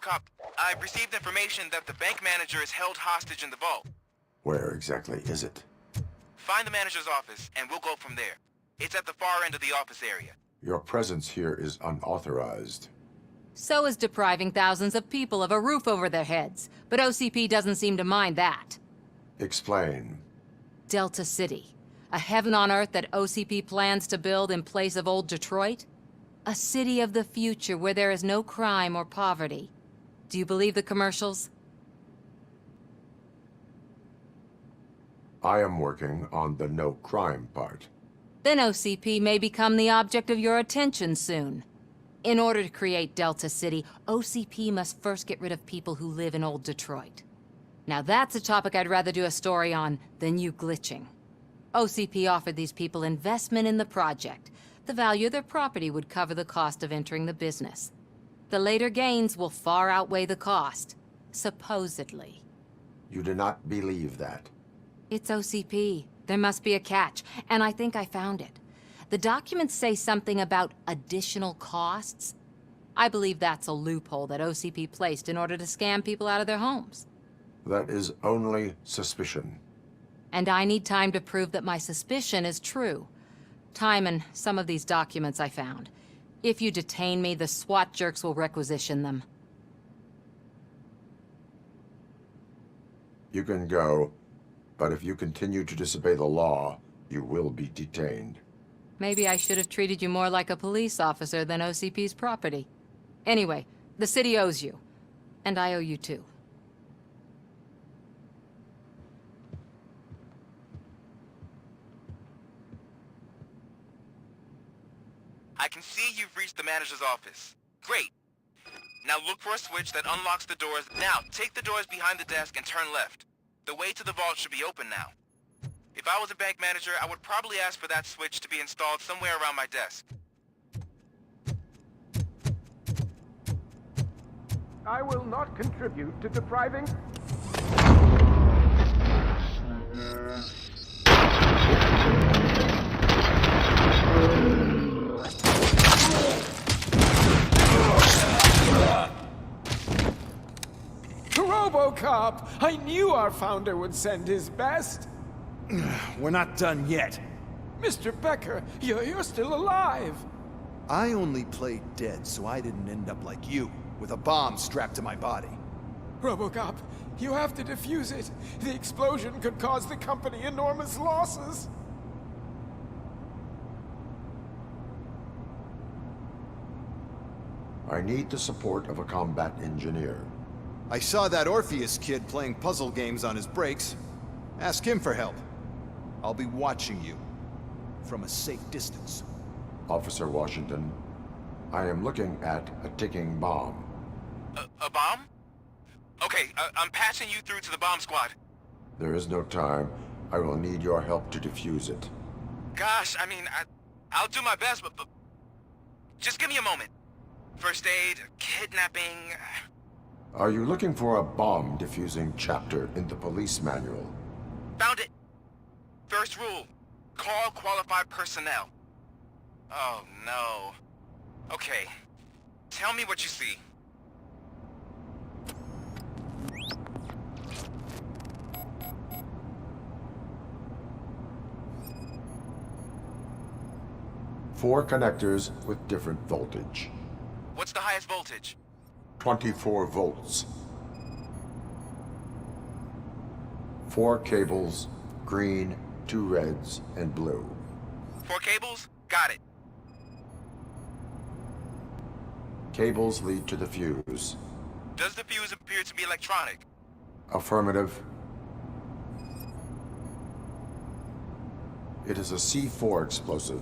RoboCop, I've received information that the bank manager is held hostage in the vault. Where exactly is it? Find the manager's office, and we'll go from there. It's at the far end of the office area. Your presence here is unauthorized. So is depriving thousands of people of a roof over their heads. But OCP doesn't seem to mind that. Explain. Delta City. A heaven on earth that OCP plans to build in place of old Detroit? A city of the future where there is no crime or poverty. Do you believe the commercials? I am working on the no crime part. Then OCP may become the object of your attention soon. In order to create Delta City, OCP must first get rid of people who live in old Detroit. Now that's a topic I'd rather do a story on than you glitching. OCP offered these people investment in the project. The value of their property would cover the cost of entering the business. The later gains will far outweigh the cost, supposedly. You do not believe that. It's OCP. There must be a catch, and I think I found it. The documents say something about additional costs. I believe that's a loophole that OCP placed in order to scam people out of their homes. That is only suspicion. And I need time to prove that my suspicion is true. Time and some of these documents I found. If you detain me, the SWAT jerks will requisition them. You can go, but if you continue to disobey the law, you will be detained. Maybe I should have treated you more like a police officer than OCP's property. Anyway, the city owes you. And I owe you too. I can see you've reached the manager's office. Great. Now look for a switch that unlocks the doors. Now, take the doors behind the desk and turn left. The way to the vault should be open now. If I was a bank manager, I would probably ask for that switch to be installed somewhere around my desk. I will not contribute to depriving... RoboCop! I knew our founder would send his best. We're not done yet. Mr. Becker, you're still alive. I only played dead so I didn't end up like you, with a bomb strapped to my body. RoboCop, you have to defuse it. The explosion could cause the company enormous losses. I need the support of a combat engineer. I saw that Orpheus kid playing puzzle games on his breaks. Ask him for help. I'll be watching you. From a safe distance. Officer Washington, I am looking at a ticking bomb. A bomb? Okay, I'm passing you through to the bomb squad. There is no time. I will need your help to defuse it. Gosh, I mean, I'll do my best, but just give me a moment. First aid, kidnapping... Are you looking for a bomb defusing chapter in the police manual? Found it! First rule, call qualified personnel. Oh no. Okay, tell me what you see. Four connectors with different voltage. What's the highest voltage? 24 volts. 4 cables, green, 2 reds, and blue. 4 cables? Got it. Cables lead to the fuse. Does the fuse appear to be electronic? Affirmative. It is a C4 explosive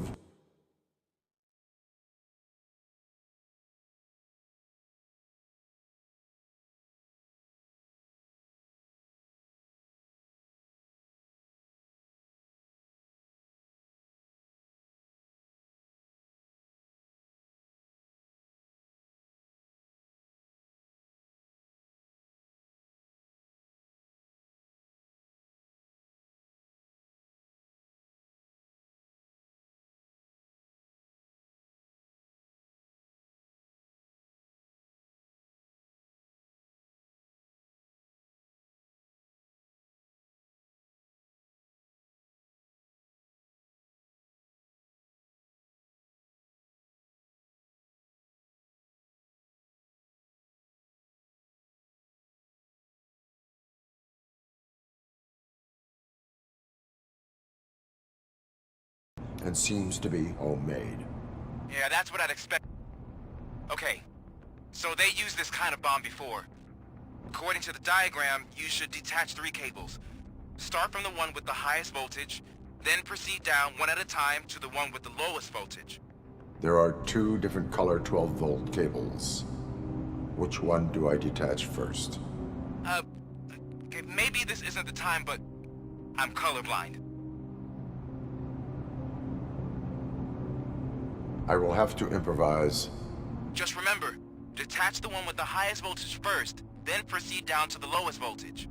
and seems to be homemade. Yeah, that's what I'd expect. Okay, so they used this kind of bomb before. According to the diagram, you should detach 3 cables. Start from the one with the highest voltage, then proceed down one at a time to the one with the lowest voltage. There are 2 different color 12-volt cables. Which one do I detach first? Okay, maybe this isn't the time, but I'm colorblind. I will have to improvise. Just remember, detach the one with the highest voltage first, then proceed down to the lowest voltage.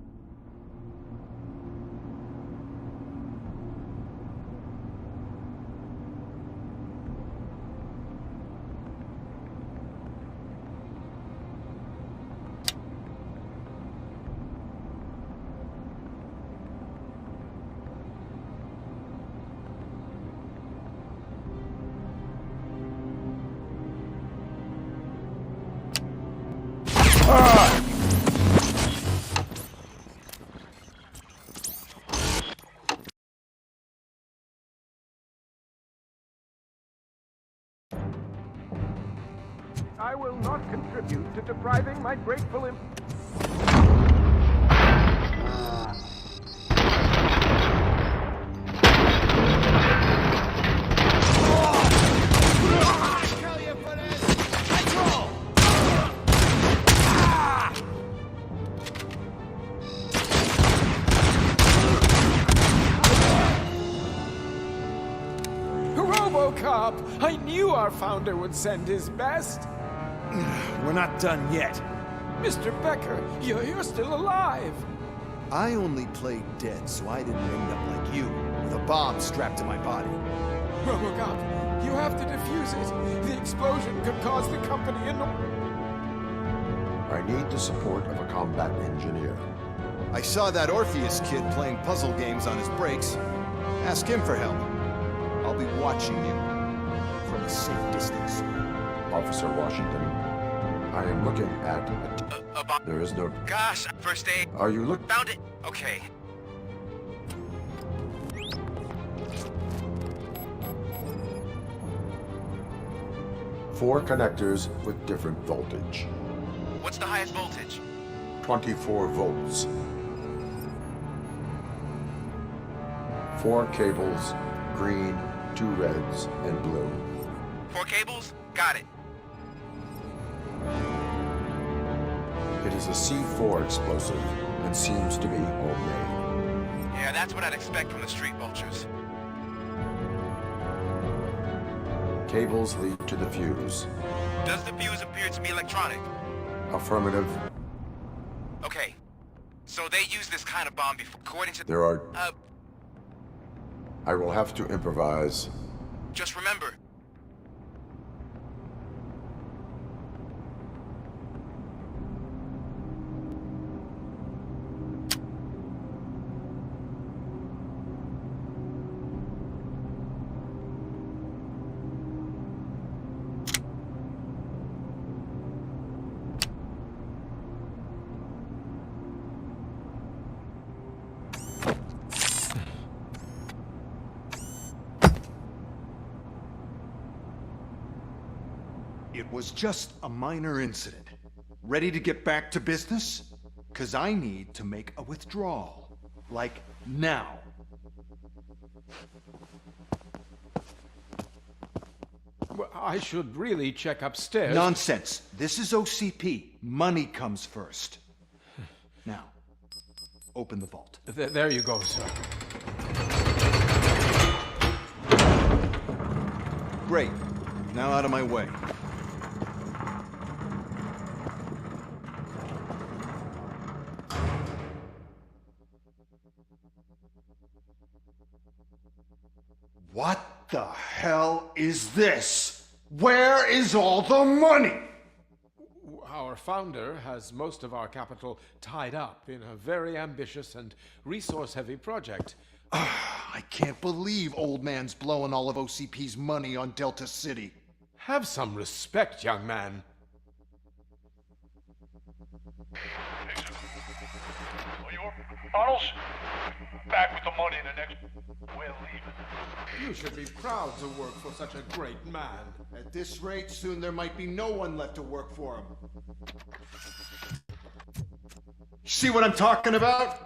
I will not contribute to depriving my grateful RoboCop! I knew our founder would send his best. We're not done yet. Mr. Becker, you're still alive. I only played dead so I didn't end up like you, with a bomb strapped to my body. RoboCop, you have to defuse it. The explosion could cause the company I need the support of a combat engineer. I saw that Orpheus kid playing puzzle games on his breaks. Ask him for help. I'll be watching you from a safe distance. Officer Washington, I am looking at there is no... Gosh, first aid. Are you look... Found it. Okay. Four connectors with different voltage. What's the highest voltage? 24 volts. 4 cables, green, 2 reds, and blue. 4 cables? Got it. It is a C4 explosive and seems to be homemade. Yeah, that's what I'd expect from the street vultures. Cables lead to the fuse. Does the fuse appear to be electronic? Affirmative. Okay. So they used this kind of bomb before, according to... There are... I will have to improvise. Just remember, It was just a minor incident. Ready to get back to business? 'Cause I need to make a withdrawal. Like, now. Well, I should really check upstairs. Nonsense. This is OCP. Money comes first. Now, open the vault. There you go, sir. Great. Now out of my way. What the hell is this? Where is all the money? Our founder has most of our capital tied up in a very ambitious and resource-heavy project. I can't believe old man's blowing all of OCP's money on Delta City. Have some respect, young man. Bottles? Back with the money in the next... We're leaving. You should be proud to work for such a great man. At this rate, soon there might be no one left to work for him. See what I'm talking about?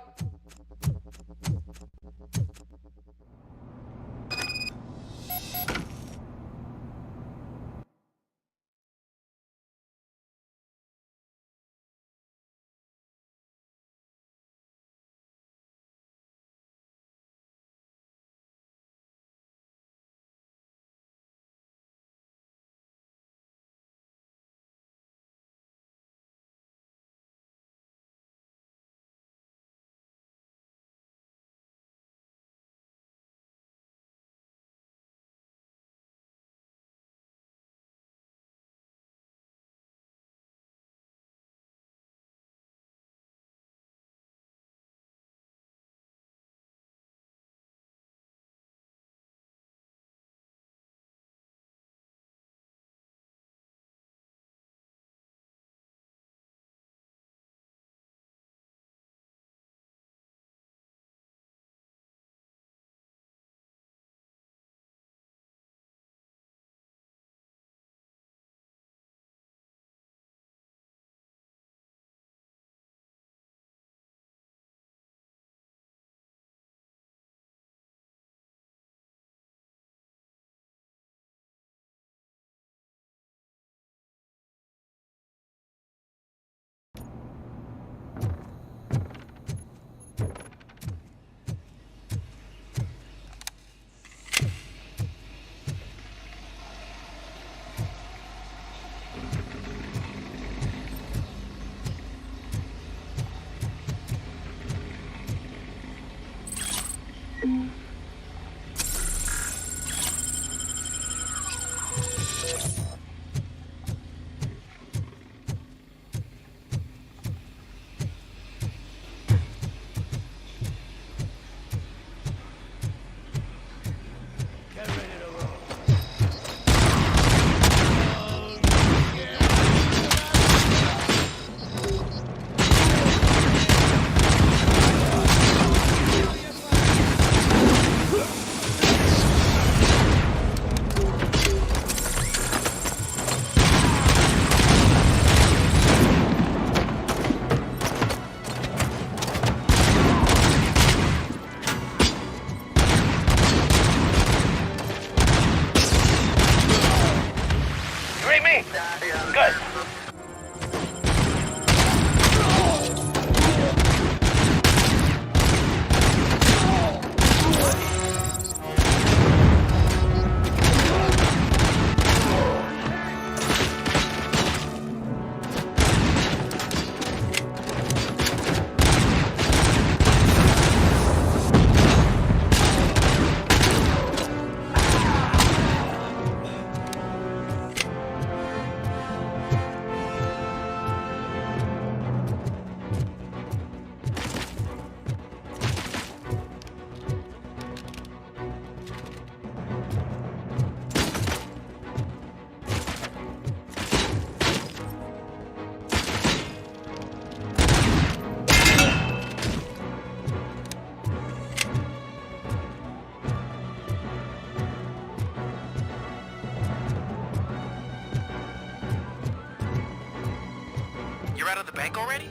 You're out of the bank already?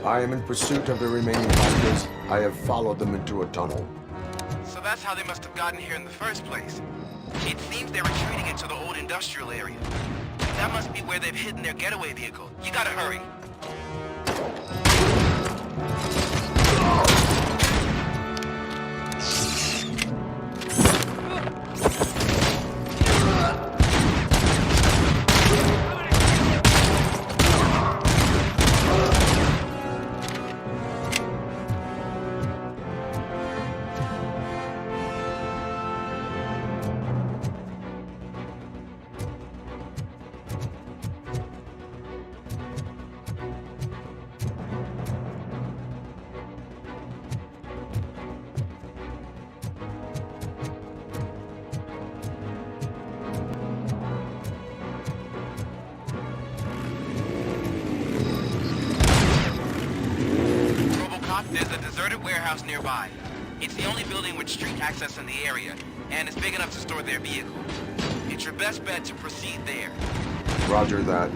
I am in pursuit of the remaining hikers. I have followed them into a tunnel. So that's how they must have gotten here in the first place. It seems they're retreating into the old industrial area. That must be where they've hidden their getaway vehicle. You gotta hurry. Robocop, there's a deserted warehouse nearby. It's the only building with street access in the area, and it's big enough to store their vehicle. It's your best bet to proceed there. Roger that.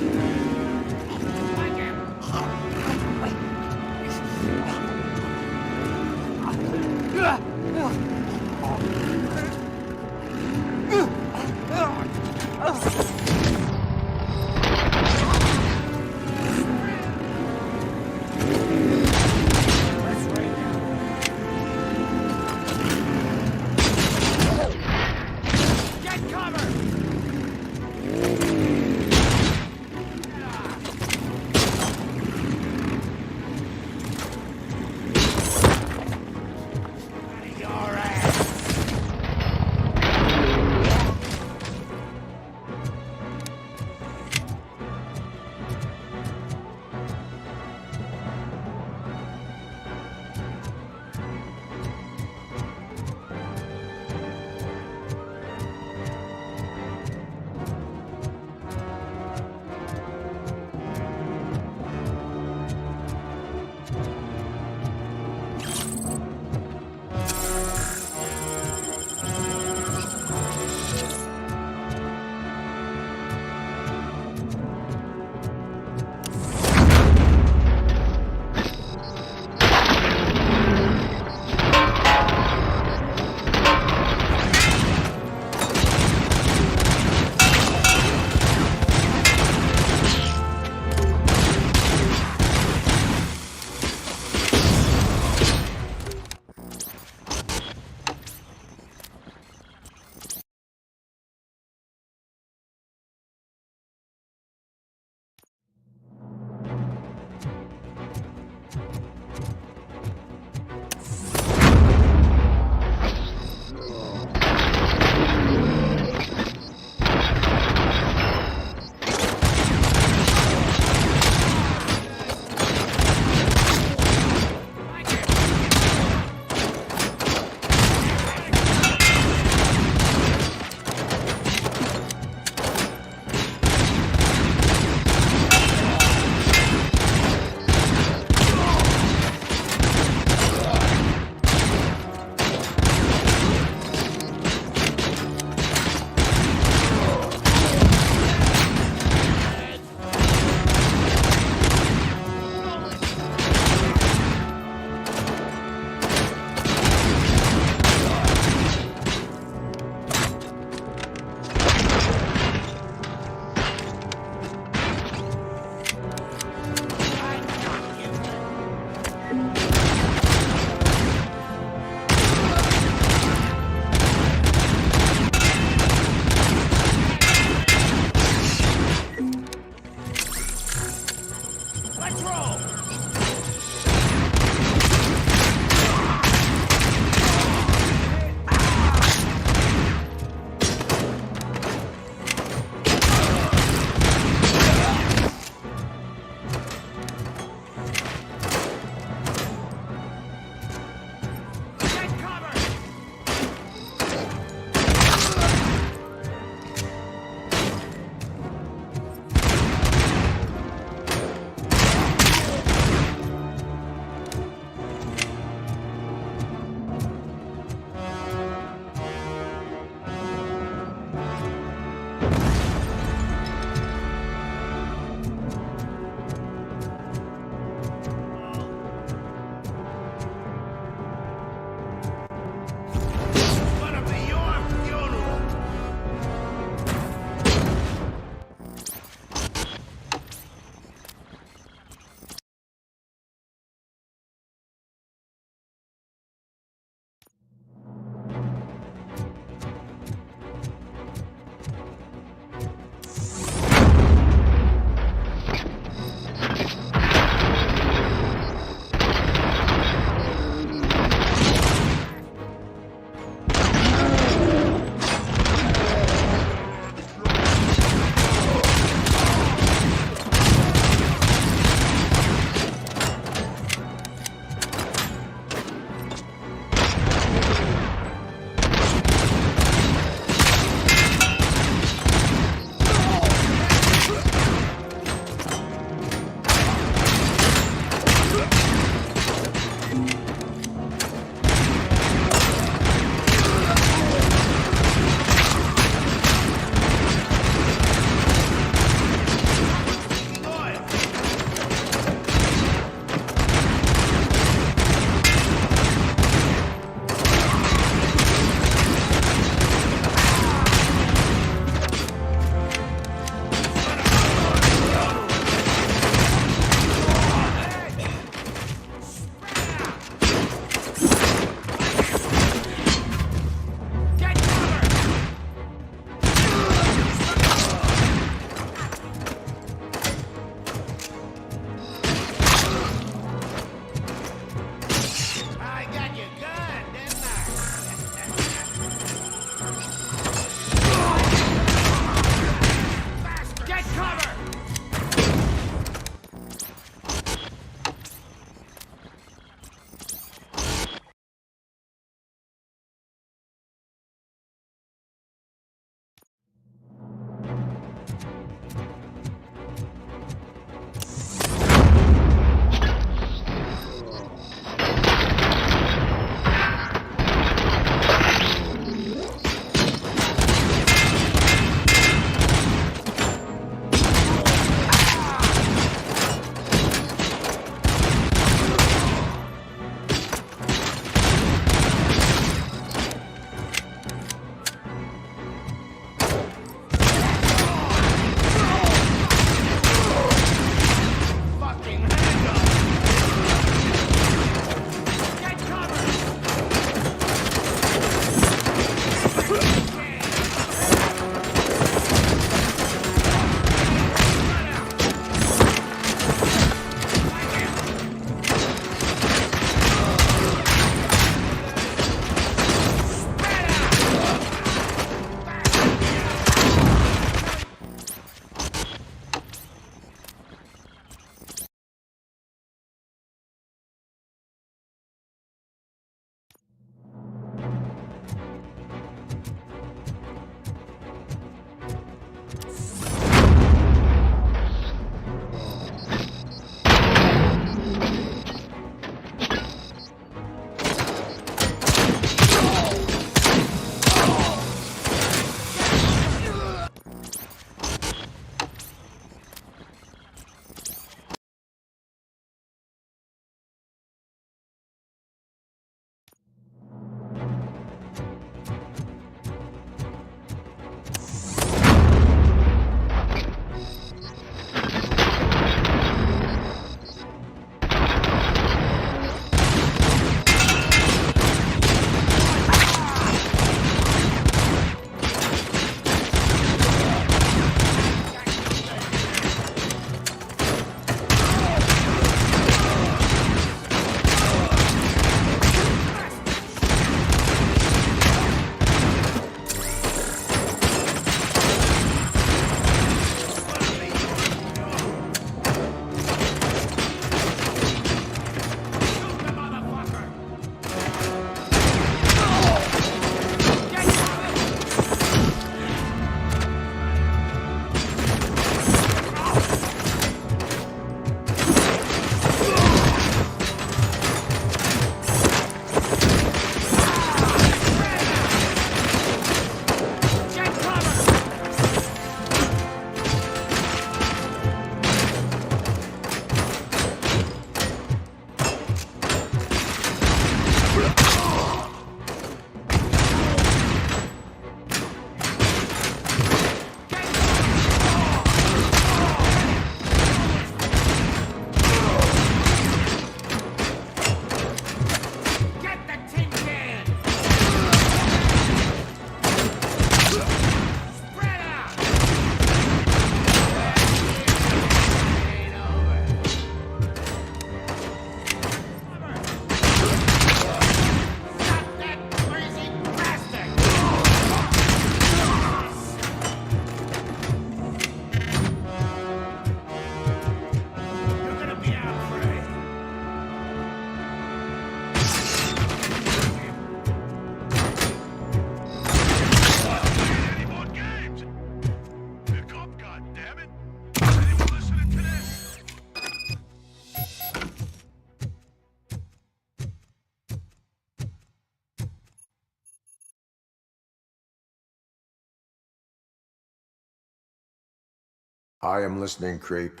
I am listening, creep.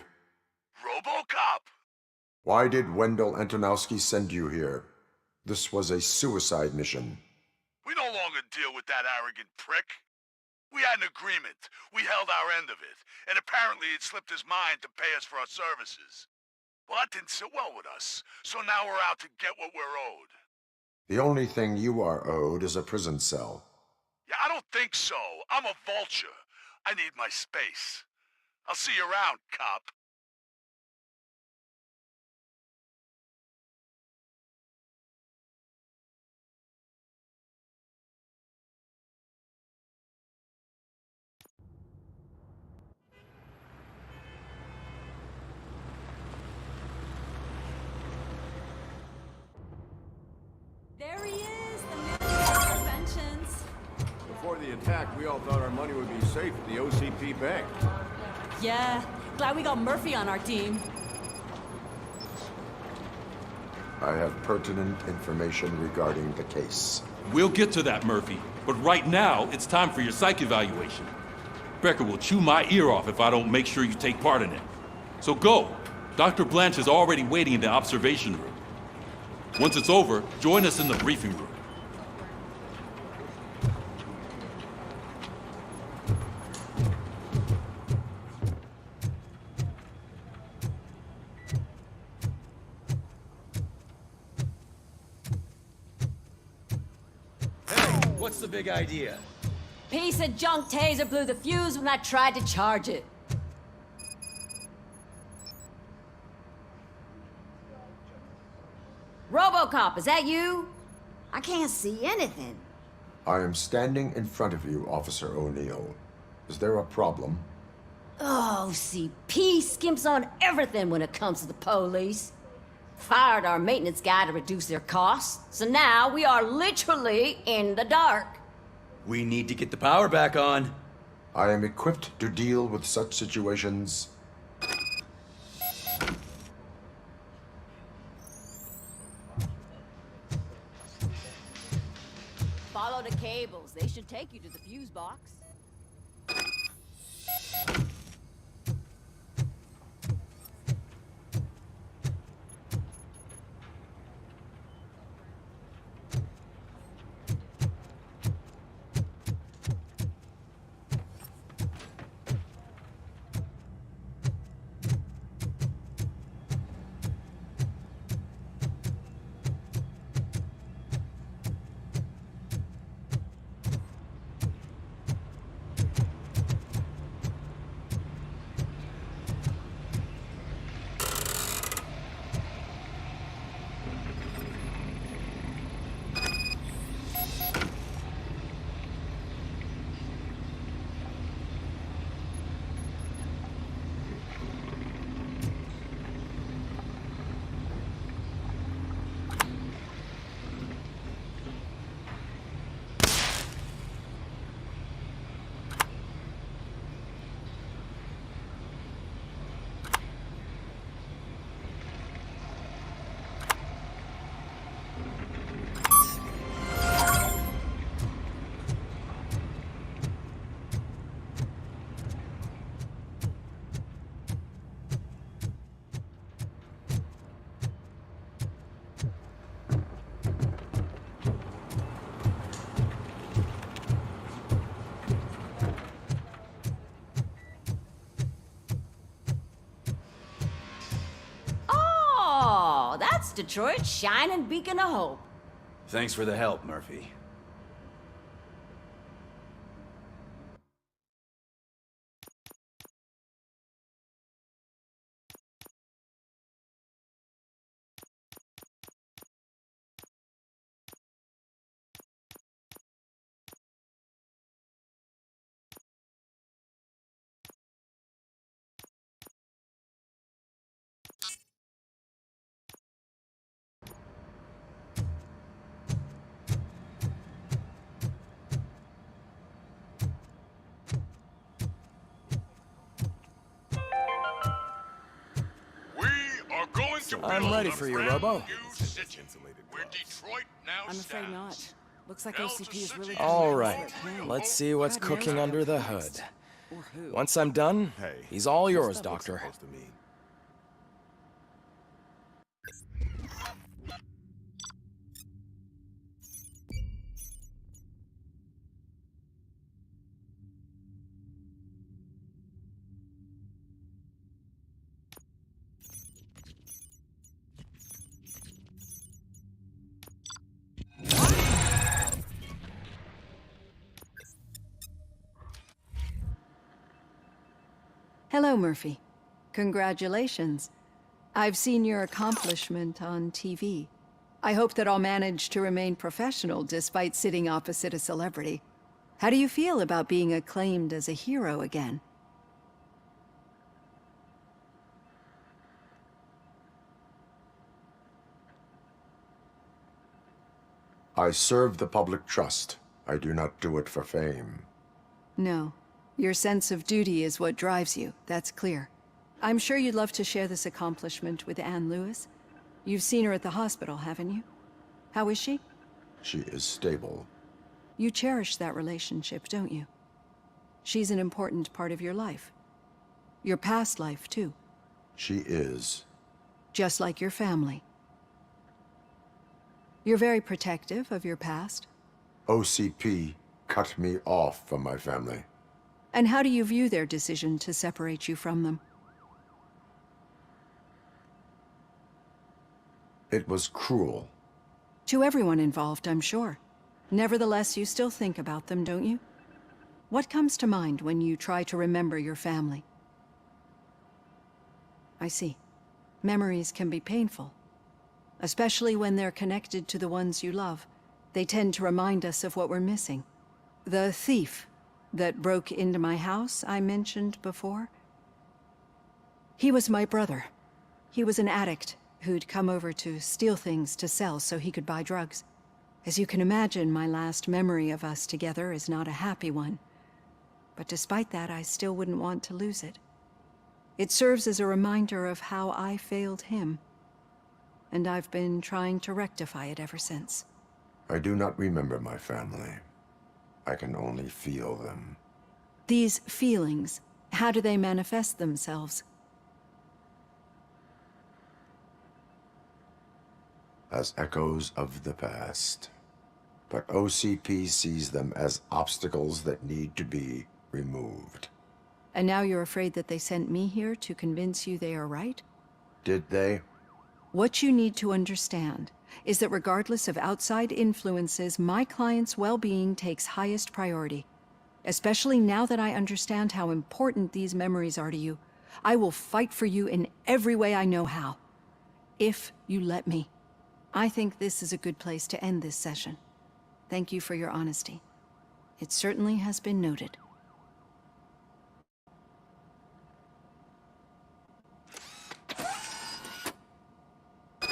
RoboCop! Why did Wendell Antonowski send you here? This was a suicide mission. We no longer deal with that arrogant prick. We had an agreement. We held our end of it. And apparently it slipped his mind to pay us for our services. Well, that didn't sit well with us. So now we're out to get what we're owed. The only thing you are owed is a prison cell. Yeah, I don't think so. I'm a vulture. I need my space. I'll see you around, cop. There he is, the man of inventions. Before the attack, we all thought our money would be safe at the OCP bank. Yeah, glad we got Murphy on our team. I have pertinent information regarding the case. We'll get to that, Murphy. But right now, it's time for your psych evaluation. Becker will chew my ear off if I don't make sure you take part in it. So go. Dr. Blanche is already waiting in the observation room. Once it's over, join us in the briefing room. What's the big idea? Piece of junk taser blew the fuse when I tried to charge it. RoboCop, is that you? I can't see anything. I am standing in front of you, Officer O'Neill. Is there a problem? Oh, CP skimps on everything when it comes to the police. Fired our maintenance guy to reduce their costs, so now we are literally in the dark. We need to get the power back on. I am equipped to deal with such situations. Follow the cables. They should take you to the fuse box. That's Detroit's shining beacon of hope. Thanks for the help, Murphy. I'm ready for you, Robo. Where Detroit now I'm afraid not. Looks like OCP is really... All right, let's see what's cooking under the hood. Once I'm done, Hey, he's all what's yours, that look Doctor. supposed to mean? Hello, Murphy. Congratulations. I've seen your accomplishment on TV. I hope that I'll manage to remain professional despite sitting opposite a celebrity. How do you feel about being acclaimed as a hero again? I serve the public trust. I do not do it for fame. No. Your sense of duty is what drives you, that's clear. I'm sure you'd love to share this accomplishment with Anne Lewis. You've seen her at the hospital, haven't you? How is she? She is stable. You cherish that relationship, don't you? She's an important part of your life. Your past life, too. She is. Just like your family. You're very protective of your past. OCP cut me off from my family. And how do you view their decision to separate you from them? It was cruel. To everyone involved, I'm sure. Nevertheless, you still think about them, don't you? What comes to mind when you try to remember your family? I see. Memories can be painful. Especially when they're connected to the ones you love. They tend to remind us of what we're missing. The thief that broke into my house I mentioned before? He was my brother. He was an addict who'd come over to steal things to sell so he could buy drugs. As you can imagine, my last memory of us together is not a happy one. But despite that, I still wouldn't want to lose it. It serves as a reminder of how I failed him. And I've been trying to rectify it ever since. I do not remember my family. I can only feel them. These feelings, how do they manifest themselves? As echoes of the past. But OCP sees them as obstacles that need to be removed. And now you're afraid that they sent me here to convince you they are right? Did they? What you need to understand is that regardless of outside influences, my client's well-being takes highest priority. Especially now that I understand how important these memories are to you, I will fight for you in every way I know how. If you let me. I think this is a good place to end this session. Thank you for your honesty. It certainly has been noted.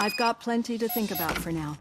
I've got plenty to think about for now.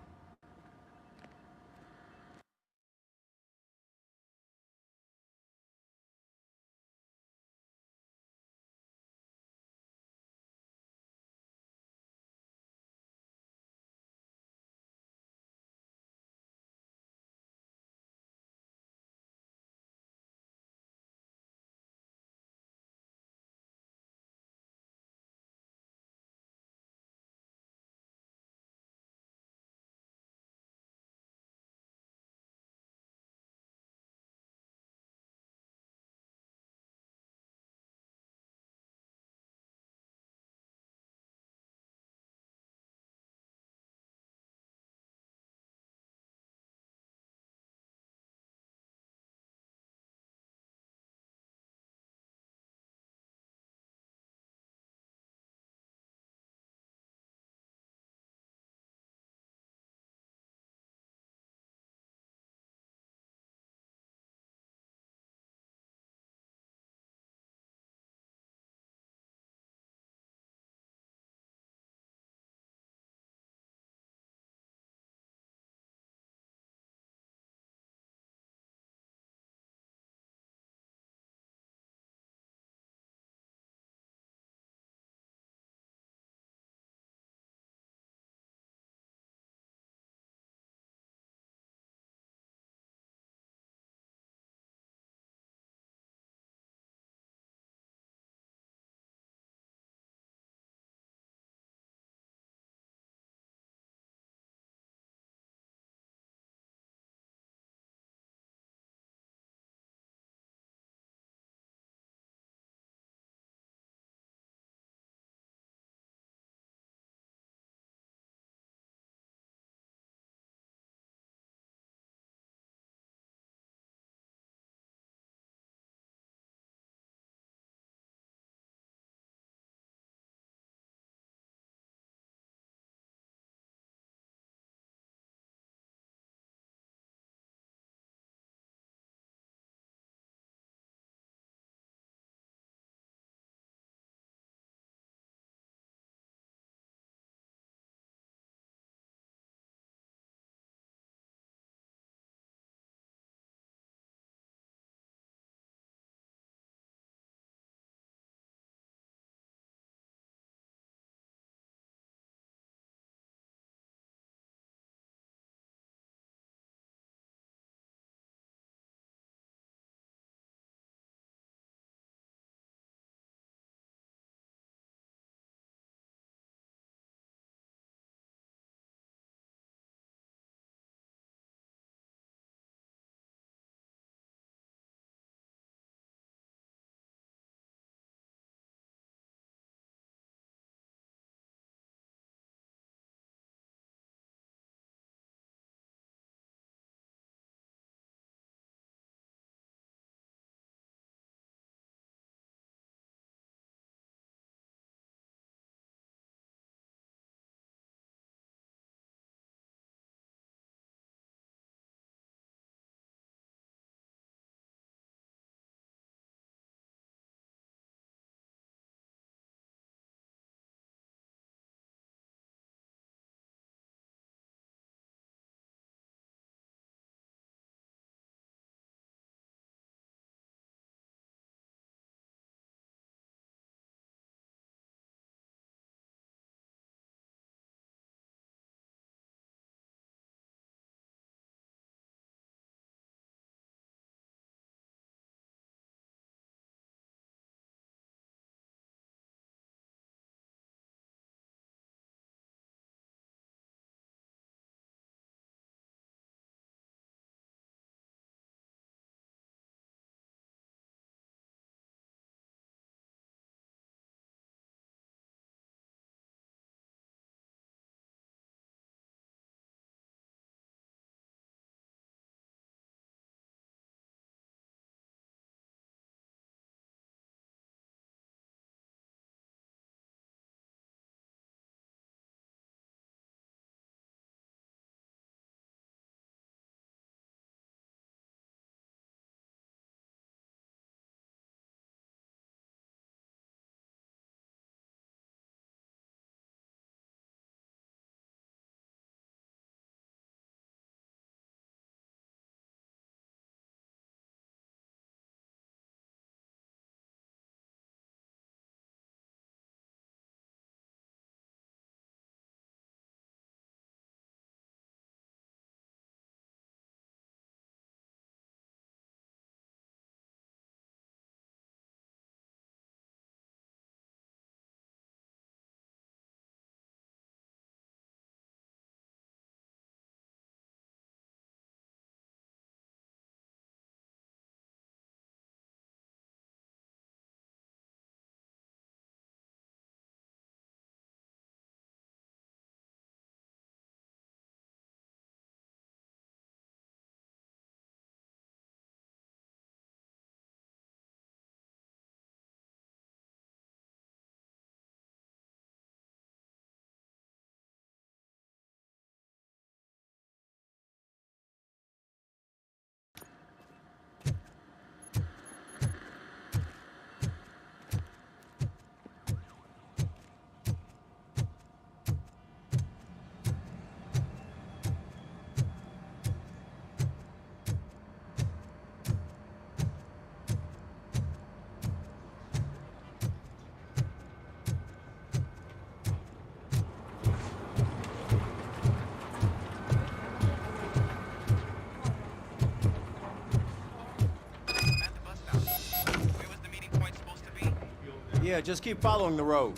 Yeah, just keep following the road.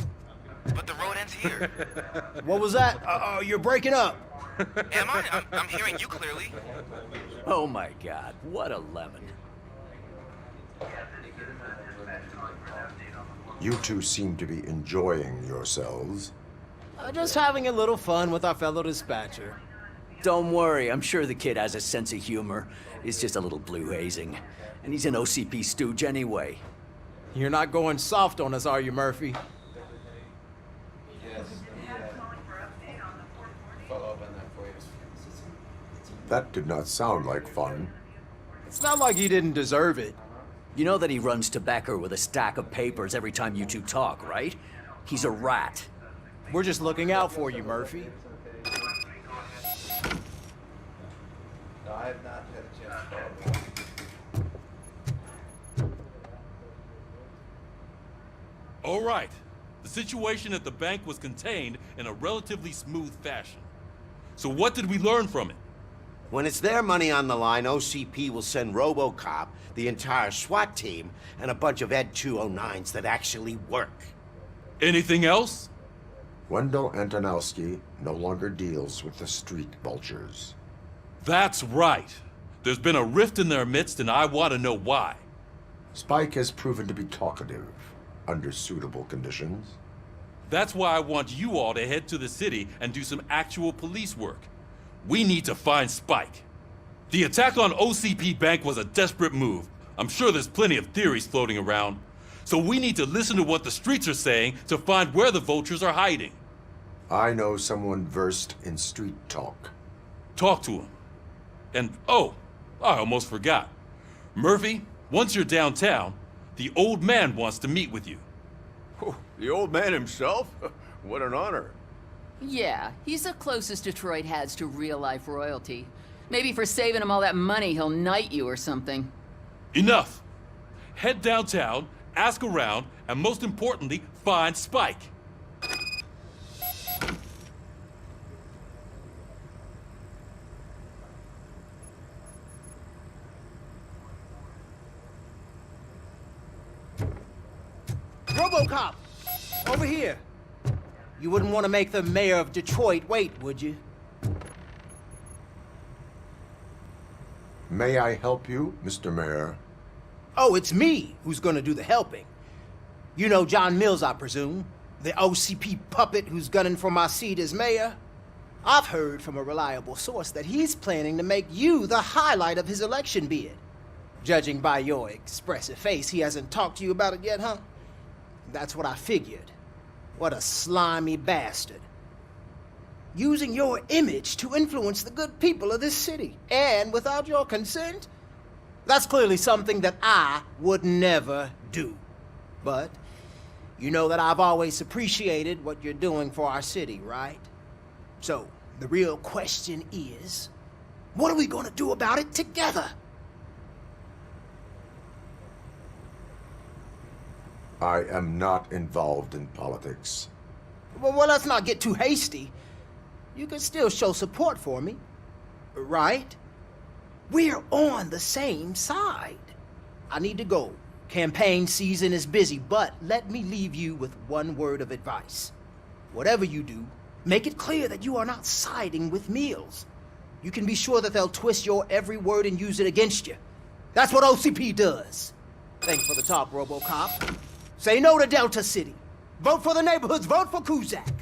But the road ends here. What was that? You're breaking up. Am I? I'm hearing you clearly. Oh my god, what a lemon. You two seem to be enjoying yourselves. Just having a little fun with our fellow dispatcher. Don't worry, I'm sure the kid has a sense of humor. It's just a little blue hazing. And he's an OCP stooge anyway. You're not going soft on us, are you, Murphy? That did not sound like fun. It's not like he didn't deserve it. You know that he runs to Becker with a stack of papers every time you two talk, right? He's a rat. We're just looking out for you, Murphy. All right. The situation at the bank was contained in a relatively smooth fashion. So what did we learn from it? When it's their money on the line, OCP will send RoboCop, the entire SWAT team, and a bunch of Ed 209s that actually work. Anything else? Wendell Antonowski no longer deals with the street vultures. That's right. There's been a rift in their midst, and I want to know why. Spike has proven to be talkative under suitable conditions. That's why I want you all to head to the city and do some actual police work. We need to find Spike. The attack on OCP Bank was a desperate move. I'm sure there's plenty of theories floating around. So we need to listen to what the streets are saying to find where the vultures are hiding. I know someone versed in street talk. Talk to him. And, oh, I almost forgot. Murphy, once you're downtown, the old man wants to meet with you. Oh, the old man himself? What an honor. Yeah, he's the closest Detroit has to real-life royalty. Maybe for saving him all that money, he'll knight you or something. Enough. Head downtown, ask around, and most importantly, find Spike. RoboCop! Over here! You wouldn't want to make the mayor of Detroit wait, would you? May I help you, Mr. Mayor? Oh, it's me who's gonna do the helping. You know John Mills, I presume? The OCP puppet who's gunning for my seat as mayor? I've heard from a reliable source that he's planning to make you the highlight of his election bid. Judging by your expressive face, he hasn't talked to you about it yet, huh? That's what I figured. What a slimy bastard. Using your image to influence the good people of this city, and without your consent? That's clearly something that I would never do. But you know that I've always appreciated what you're doing for our city, right? So, the real question is, what are we gonna do about it together? I am not involved in politics. Well, let's not get too hasty. You can still show support for me, right? We're on the same side. I need to go. Campaign season is busy, but let me leave you with one word of advice. Whatever you do, make it clear that you are not siding with Mills. You can be sure that they'll twist your every word and use it against you. That's what OCP does. Thanks for the talk, RoboCop. Say no to Delta City. Vote for the neighborhoods. Vote for Kuzak.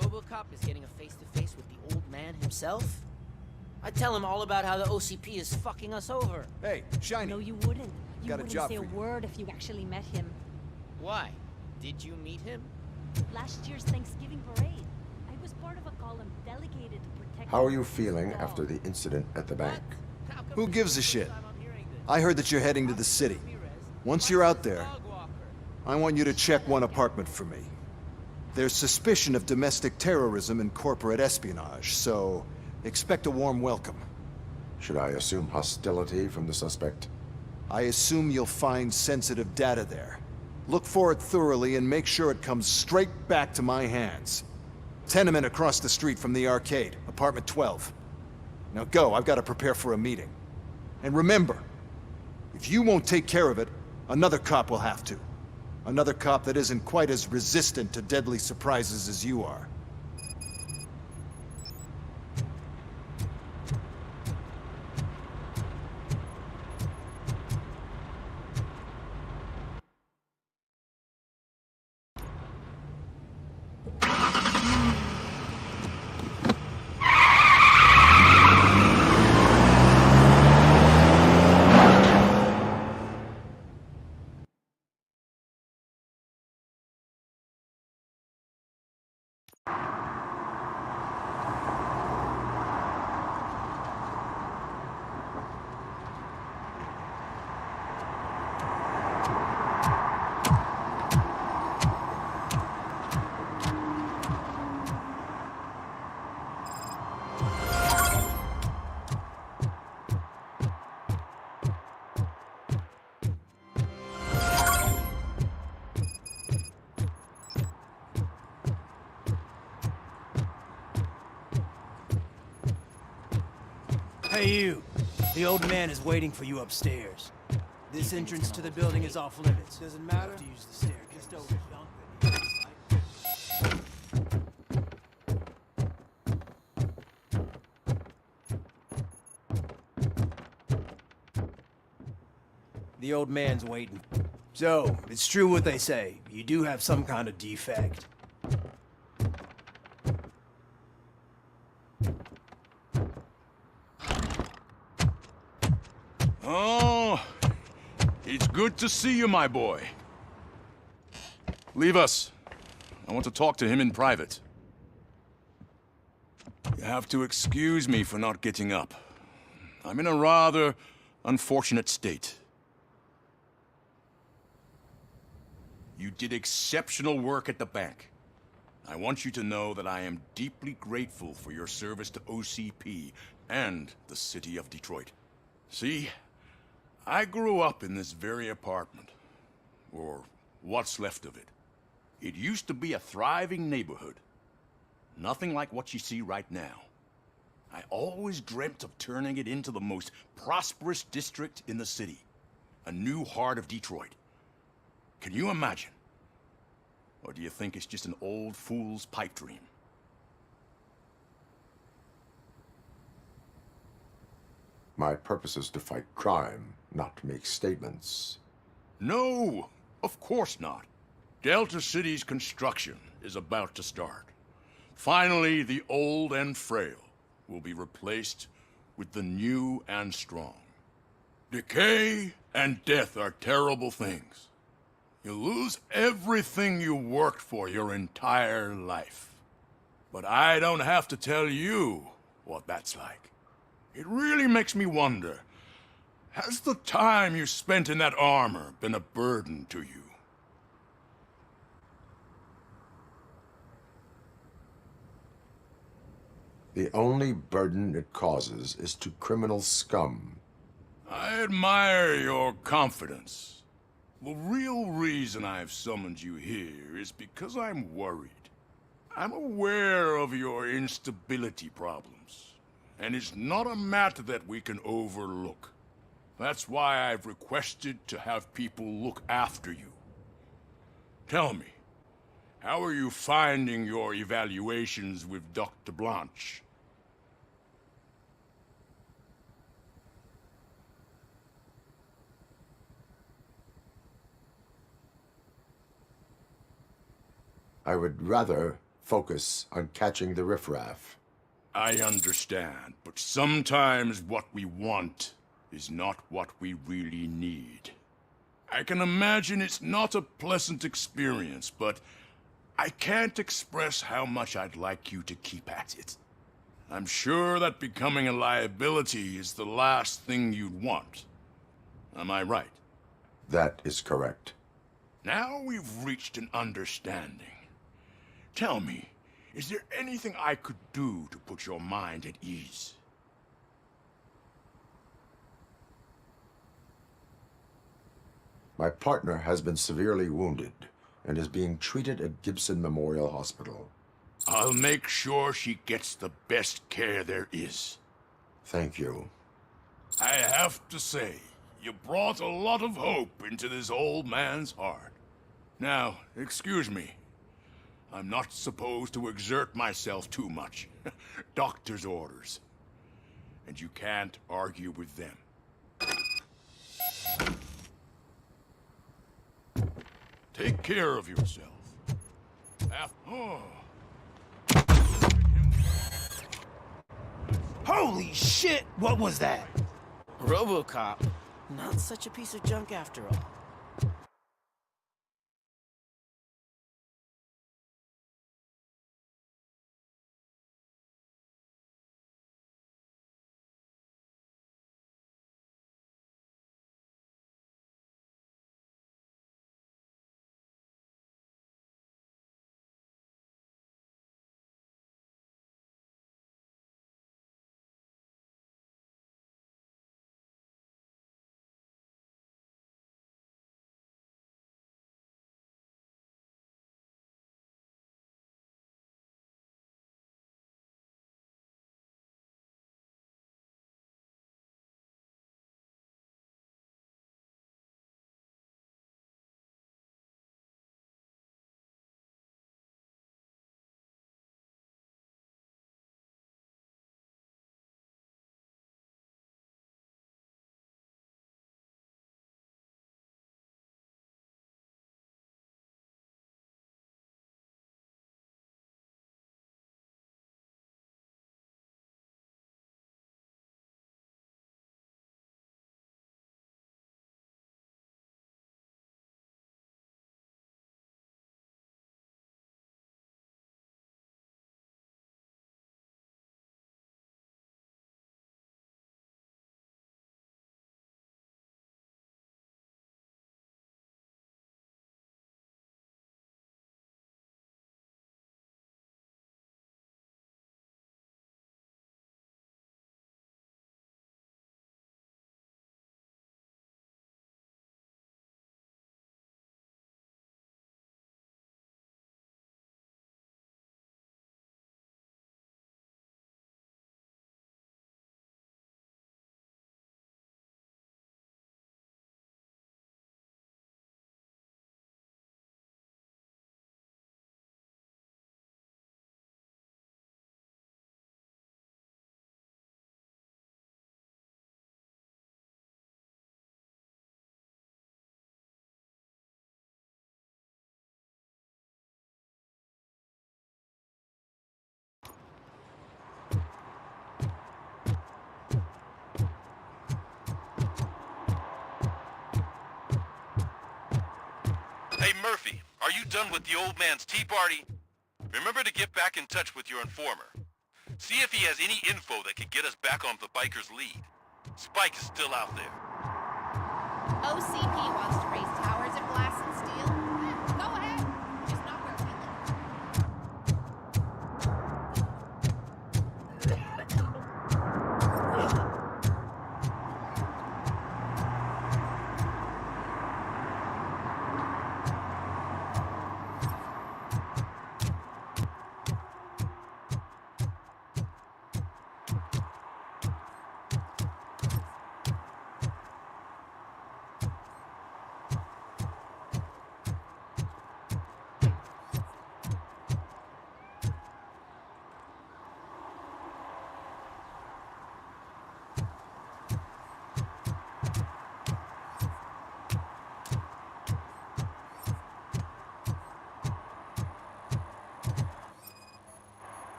RoboCop is getting a face-to-face with the old man himself? I'd tell him all about how the OCP is fucking us over. Hey, Shiny. No, you wouldn't. You Got a wouldn't job say a for you. word if you actually met him. Why? Did you meet him? Last year's Thanksgiving parade. I was part of a column delegated to protect... How are you feeling after the incident at the bank? Who gives a shit? I heard that you're heading to the city. Once you're out there, I want you to check one apartment for me. There's suspicion of domestic terrorism and corporate espionage, so expect a warm welcome. Should I assume hostility from the suspect? I assume you'll find sensitive data there. Look for it thoroughly and make sure it comes straight back to my hands. Tenement across the street from the arcade, apartment 12. Now go, I've got to prepare for a meeting. And remember, If you won't take care of it, another cop will have to. Another cop that isn't quite as resistant to deadly surprises as you are. Hey, you. The old man is waiting for you upstairs. This entrance to the building is off limits. Doesn't matter. To use the staircase. Just over The old man's waiting. So, it's true what they say. You do have some kind of defect. Oh, it's good to see you, my boy. Leave us. I want to talk to him in private. You have to excuse me for not getting up. I'm in a rather unfortunate state. You did exceptional work at the bank. I want you to know that I am deeply grateful for your service to OCP and the city of Detroit. See, I grew up in this very apartment, or what's left of it. It used to be a thriving neighborhood. Nothing like what you see right now. I always dreamt of turning it into the most prosperous district in the city. A new heart of Detroit. Can you imagine? Or do you think it's just an old fool's pipe dream? My purpose is to fight crime, not to make statements. No, of course not. Delta City's construction is about to start. Finally, the old and frail will be replaced with the new and strong. Decay and death are terrible things. You lose everything you worked for your entire life. But I don't have to tell you what that's like. It really makes me wonder, has the time you spent in that armor been a burden to you? The only burden it causes is to criminal scum. I admire your confidence. The real reason I've summoned you here is because I'm worried. I'm aware of your instability problems, and it's not a matter that we can overlook. That's why I've requested to have people look after you. Tell me, how are you finding your evaluations with Dr. Blanche? I would rather focus on catching the riffraff. I understand, but sometimes what we want is not what we really need. I can imagine it's not a pleasant experience, but I can't express how much I'd like you to keep at it. I'm sure that becoming a liability is the last thing you'd want. Am I right? That is correct. Now we've reached an understanding. Tell me, is there anything I could do to put your mind at ease? My partner has been severely wounded and is being treated at Gibson Memorial Hospital. I'll make sure she gets the best care there is. Thank you. I have to say, You brought a lot of hope into this old man's heart. Now, excuse me. I'm not supposed to exert myself too much. Doctor's orders. And you can't argue with them. Take care of yourself. Holy shit! What was that? RoboCop. Not such a piece of junk after all. Hey Murphy, are you done with the old man's tea party? Remember to get back in touch with your informer. See if he has any info that could get us back on the biker's lead. Spike is still out there. OCP wants to raise towers and glass and steel. Go ahead. Just not where we live.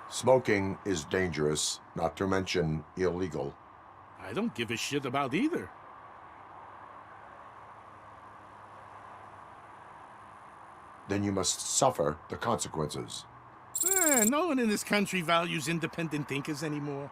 Smoking is dangerous, not to mention illegal. I don't give a shit about either. Then you must suffer the consequences. No one in this country values independent thinkers anymore.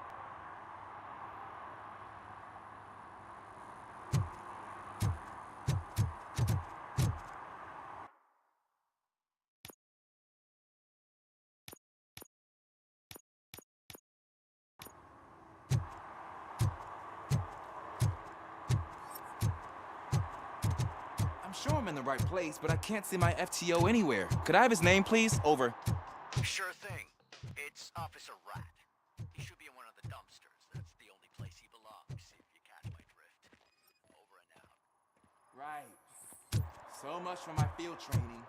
I'm sure I'm in the right place, but I can't see my FTO anywhere. Could I have his name, please? Over. Sure thing. It's Officer Rat. He should be in one of the dumpsters. That's the only place he belongs, if you catch my drift. Over and out. Right. So much for my field training.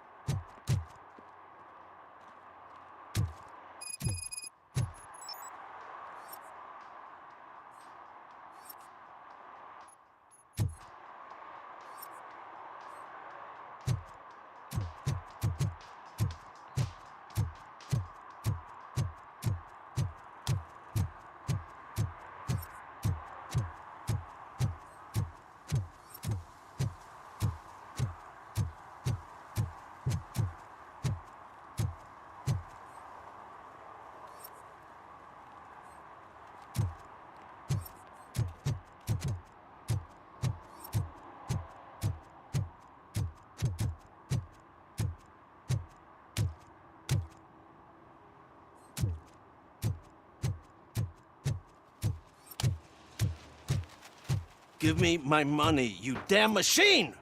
Give me my money, you damn machine!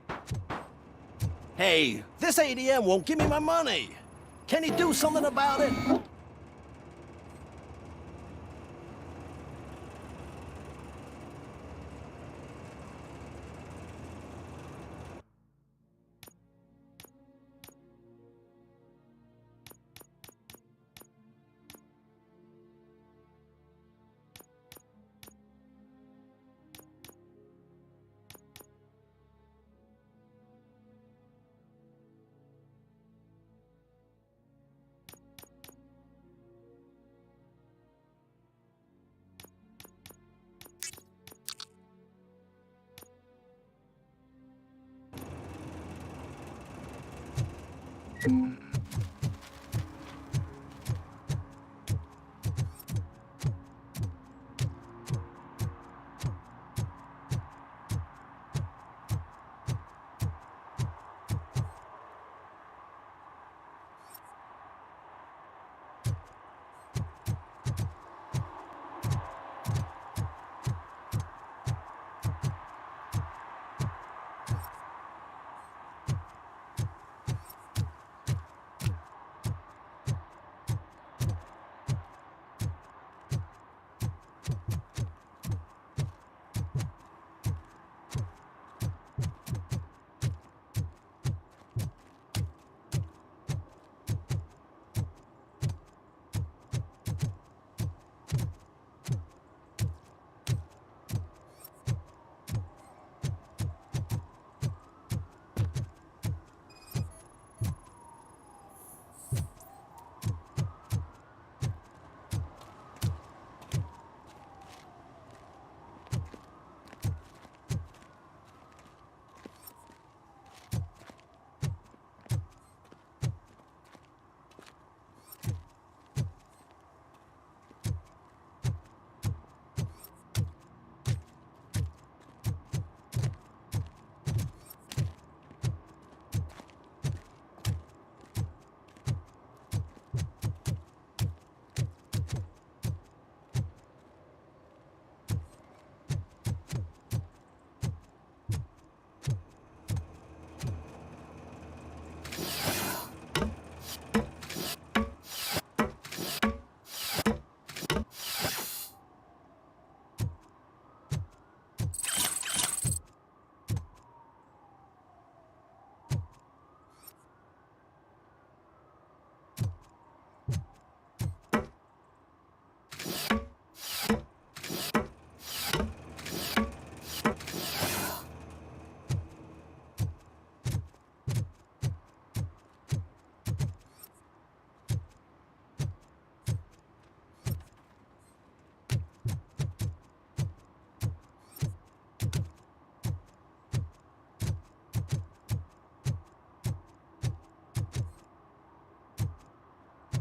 Hey, this ADM won't give me my money! Can he do something about it?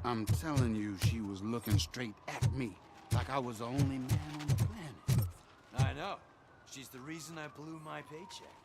I'm telling you, she was looking straight at me, like I was the only man on the planet. I know. She's the reason I blew my paycheck.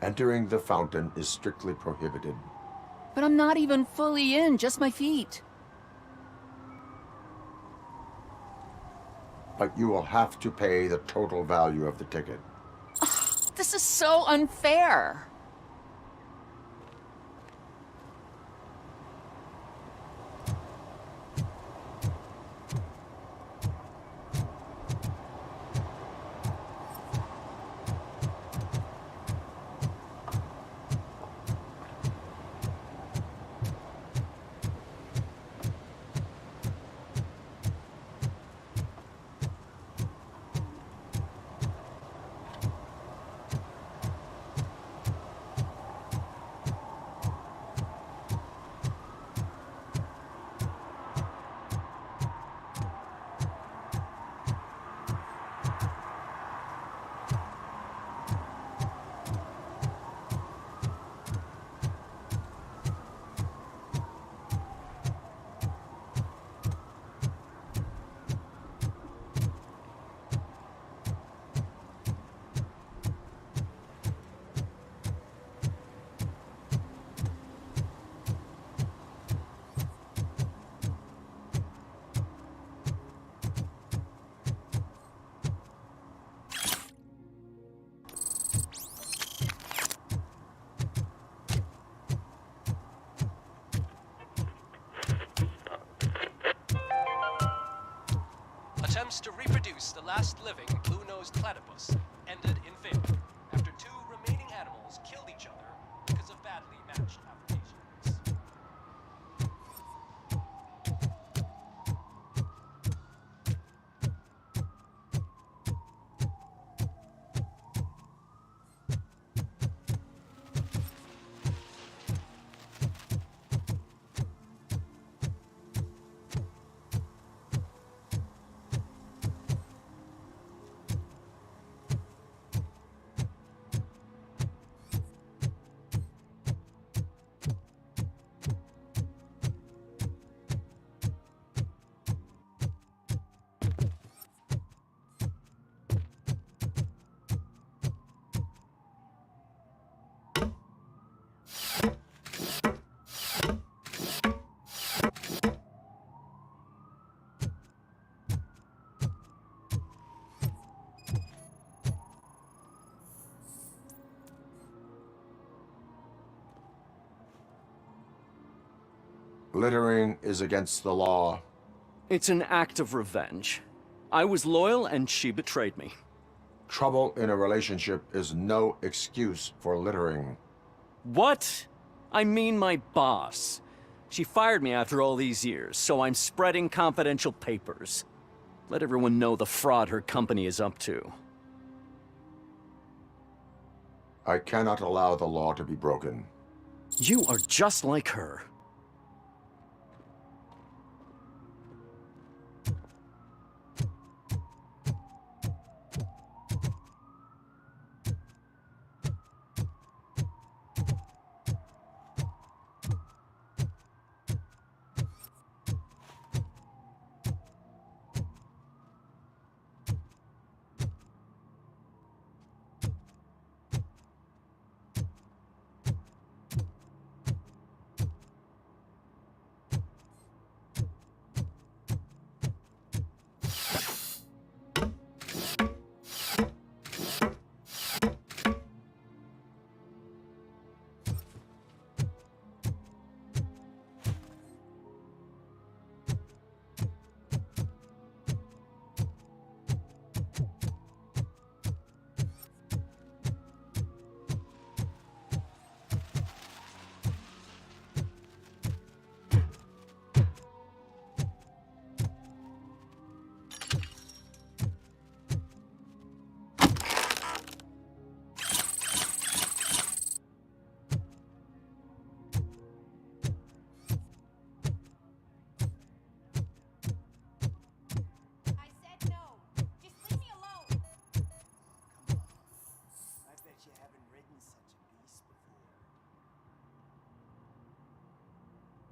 Entering the fountain is strictly prohibited. But I'm not even fully in, just my feet. But you will have to pay the total value of the ticket. This is so unfair. Attempts to reproduce the last living blue-nosed platypus ended in failure after two remaining animals killed each other because of badly matched applications. Littering is against the law. It's an act of revenge. I was loyal and she betrayed me. Trouble in a relationship is no excuse for littering. What? I mean my boss. She fired me after all these years, so I'm spreading confidential papers. Let everyone know the fraud her company is up to. I cannot allow the law to be broken. You are just like her.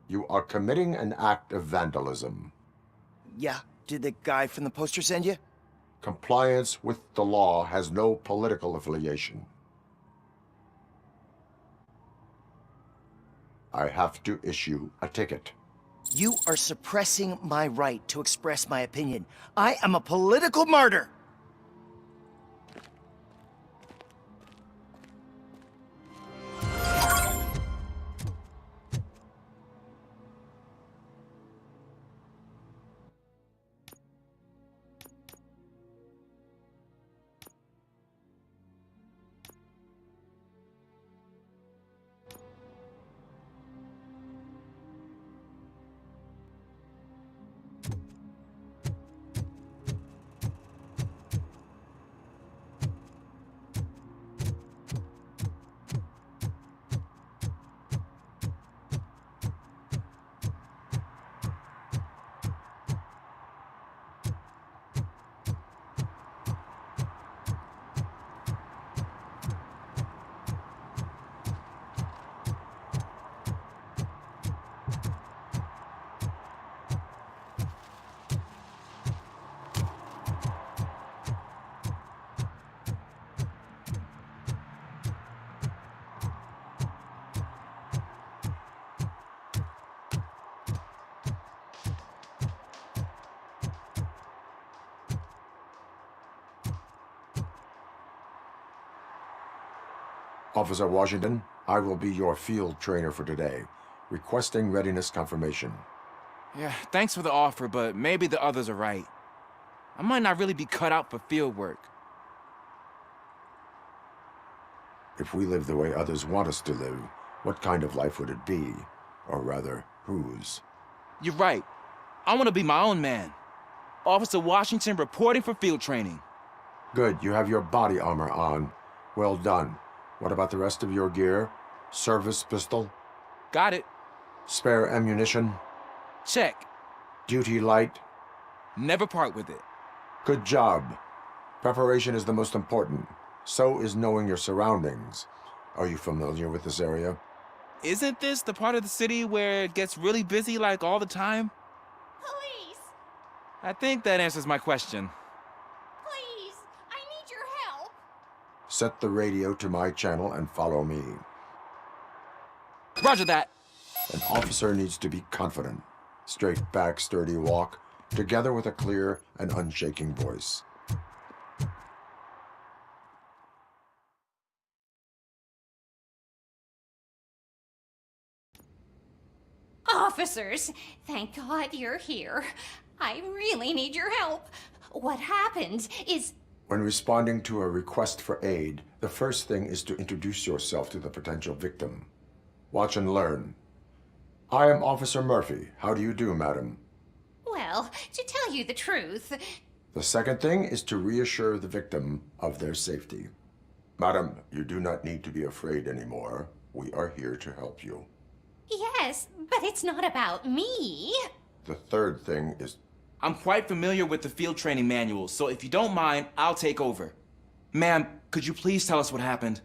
You are committing an act of vandalism. Yeah, did the guy from the poster send you? Compliance with the law has no political affiliation. I have to issue a ticket. You are suppressing my right to express my opinion. I am a political martyr! Officer Washington, I will be your field trainer for today. Requesting readiness confirmation. Yeah, thanks for the offer, but maybe the others are right. I might not really be cut out for field work. If we live the way others want us to live, what kind of life would it be? Or rather, whose? You're right. I want to be my own man. Officer Washington reporting for field training. Good, you have your body armor on. Well done. What about the rest of your gear? Service pistol? Got it. Spare ammunition? Check. Duty light? Never part with it. Good job. Preparation is the most important. So is knowing your surroundings. Are you familiar with this area? Isn't this the part of the city where it gets really busy like all the time? Police! I think that answers my question. Please! I need your help! Set the radio to my channel and follow me. Roger that. An officer needs to be confident. Straight back, sturdy walk, together with a clear and unshaking voice. Officers, thank God you're here. I really need your help. What happened is... When responding to a request for aid, the first thing is to introduce yourself to the potential victim. Watch and learn. I am Officer Murphy. How do you do, madam? Well, to tell you the truth... The second thing is to reassure the victim of their safety. Madam, you do not need to be afraid anymore. We are here to help you. Yes, but it's not about me. The third thing is... I'm quite familiar with the field training manuals, so if you don't mind, I'll take over. Ma'am, could you please tell us what happened?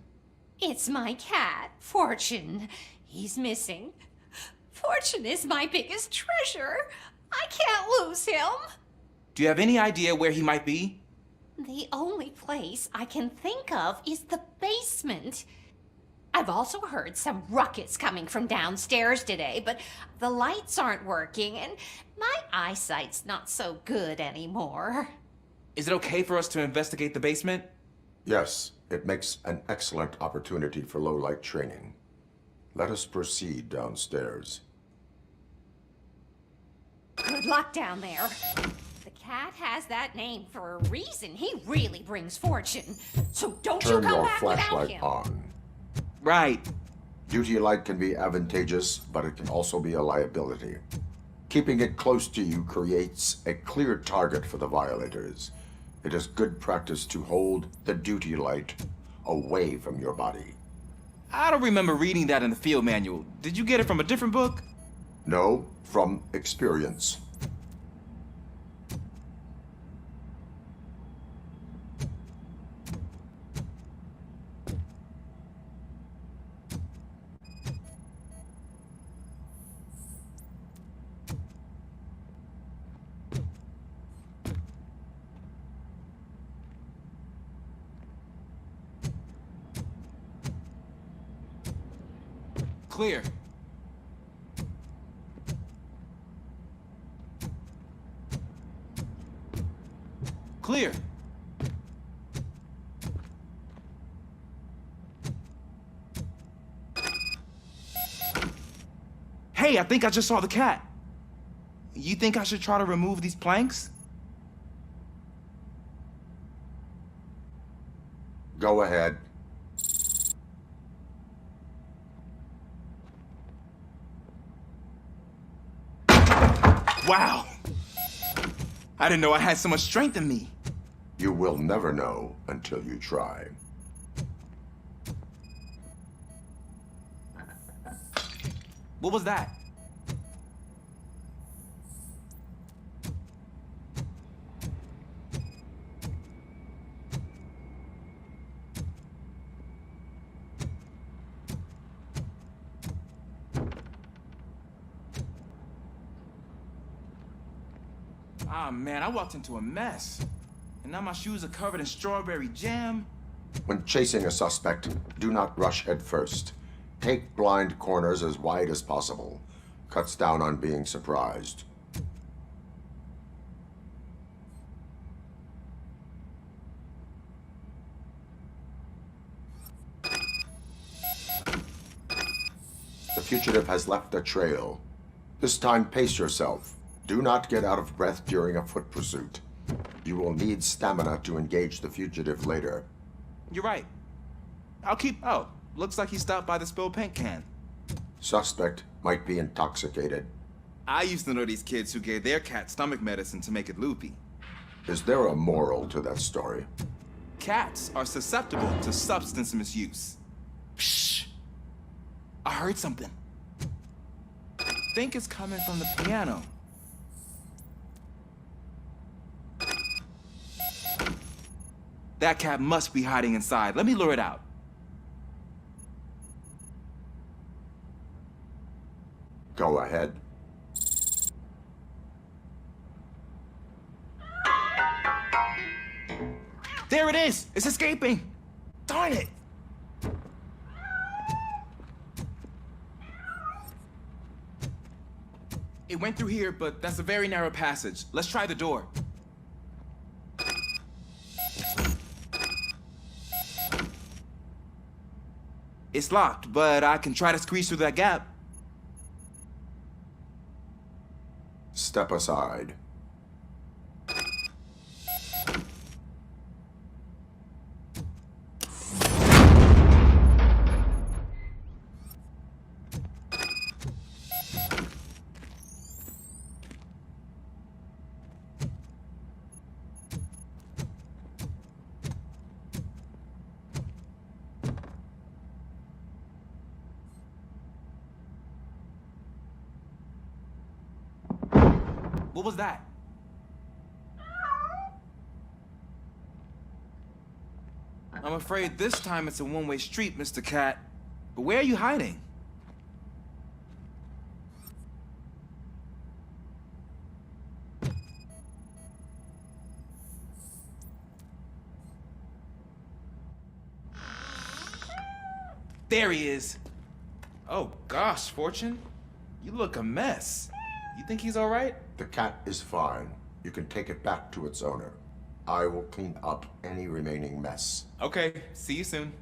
It's my cat, Fortune. He's missing. Fortune is my biggest treasure. I can't lose him. Do you have any idea where he might be? The only place I can think of is the basement. I've also heard some ruckus coming from downstairs today, but the lights aren't working and my eyesight's not so good anymore. Is it okay for us to investigate the basement? Yes, it makes an excellent opportunity for low-light training. Let us proceed downstairs. Good luck down there. The cat has that name for a reason. He really brings fortune. So don't you Turn come your back without flashlight him. on. Right. Duty light can be advantageous, but it can also be a liability. Keeping it close to you creates a clear target for the violators. It is good practice to hold the duty light away from your body. I don't remember reading that in the field manual. Did you get it from a different book? No, from experience. Clear. clear. Hey, I think I just saw the cat. You think I should try to remove these planks? Go ahead. Wow! I didn't know I had so much strength in me. You will never know until you try. What was that? Ah, man, I walked into a mess. And now my shoes are covered in strawberry jam. When chasing a suspect, do not rush head first. Take blind corners as wide as possible. Cuts down on being surprised. The fugitive has left a trail. This time, pace yourself. Do not get out of breath during a foot pursuit. You will need stamina to engage the fugitive later. You're right. I'll keep... Oh, looks like he stopped by the spilled paint can. Suspect might be intoxicated. I used to know these kids who gave their cat stomach medicine to make it loopy. Is there a moral to that story? Cats are susceptible to substance misuse. Shh! I heard something. I think it's coming from the piano. That cat must be hiding inside. Let me lure it out. Go ahead. There it is! It's escaping! Darn it! It went through here, but that's a very narrow passage. Let's try the door. It's locked, but I can try to squeeze through that gap. Step aside. What was that? I'm afraid this time it's a one-way street, Mr. Cat. But where are you hiding? There he is. Oh gosh, Fortune. You look a mess. You think he's all right? The cat is fine. You can take it back to its owner. I will clean up any remaining mess. Okay, see you soon.